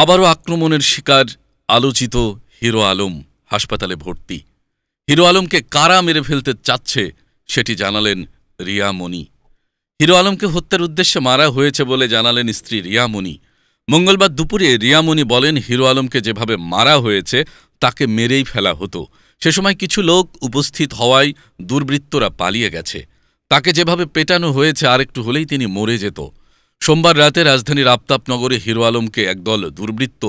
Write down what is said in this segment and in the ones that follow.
আবারও আক্রমণের শিকার আলোচিত হিরো আলম হাসপাতালে ভর্তি। হিরো আলমকে কারা মেরে ফেলতে চাচ্ছে সেটি জানালেন রিয়া মনি। হিরো আলমকে হত্যার উদ্দেশ্যে মারা হয়েছে বলে জানালেন স্ত্রী রিয়া মনি। মঙ্গলবার দুপুরে রিয়া মনি বলেন, হিরো আলমকে যেভাবে মারা হয়েছে তাকে মেরেই ফেলা হতো। সে সময় কিছু লোক উপস্থিত হওয়ায় দুর্বৃত্তরা পালিয়ে গেছে। তাকে যেভাবে পেটানো হয়েছে আরেকটু হলেই তিনি মরে যেত। সোমবার রাতে রাজধানীর আফতাবনগরে হিরো আলমকে একদল দুর্বৃত্ত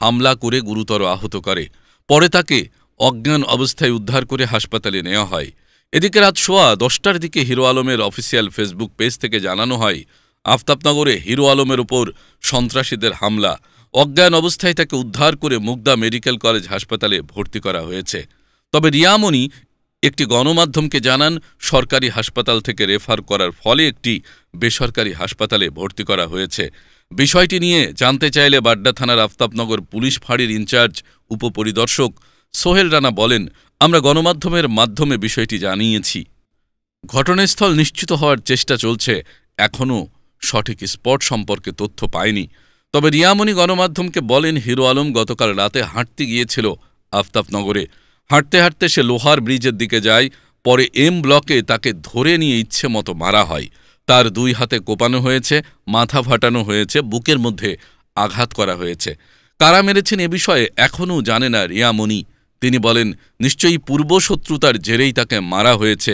হামলা করে গুরুতর আহত করে। পরে তাকে অজ্ঞান অবস্থায় উদ্ধার করে হাসপাতালে নেওয়া হয়। এদিকে রাত সোয়া 10টার দিকে হিরো আলমের অফিসিয়াল ফেসবুক পেজ থেকে জানানো হয়, আফতাবনগরে হিরো আলমের ওপর সন্ত্রাসীদের হামলা। অজ্ঞান অবস্থায় তাকে উদ্ধার করে মুগদা মেডিকেল কলেজ হাসপাতালে ভর্তি করা হয়েছে। তবে রিয়া মনি একটি গণমাধ্যমকে জানান, সরকারি হাসপাতাল থেকে রেফার করার ফলে একটি বেসরকারি হাসপাতালে ভর্তি করা হয়েছে। বিষয়টি নিয়ে জানতে চাইলে বাড্ডা থানার আফতাবনগর পুলিশ ফাঁড়ির ইনচার্জ উপপরিদর্শক সোহেল রানা বলেন, আমরা গণমাধ্যমের মাধ্যমে বিষয়টি জানিয়েছি। ঘটনাস্থল নিশ্চিত হওয়ার চেষ্টা চলছে। এখনও সঠিক স্পট সম্পর্কে তথ্য পায়নি। তবে রিয়ামণি গণমাধ্যমকে বলেন, হিরো আলম গতকাল রাতে হাঁটতে গিয়েছিল আফতাবনগরে। হাঁটতে হাঁটতে সে লোহার ব্রিজের দিকে যায়। পরে এম ব্লকে তাকে ধরে নিয়ে ইচ্ছে মতো মারা হয়। তার 2 হাতে কোপানো হয়েছে, মাথা ফাটানো হয়েছে, বুকের মধ্যে আঘাত করা হয়েছে। কারা মেরেছেন এ বিষয়ে এখনও জানে না রিয়ামণি। তিনি বলেন, নিশ্চয়ই পূর্বশত্রুতার জেরেই তাকে মারা হয়েছে।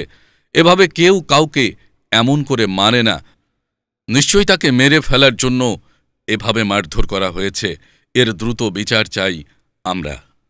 এভাবে কেউ কাউকে এমন করে মারে না। নিশ্চয়ই তাকে মেরে ফেলার জন্য এভাবে মারধর করা হয়েছে। এর দ্রুত বিচার চাই আমরা।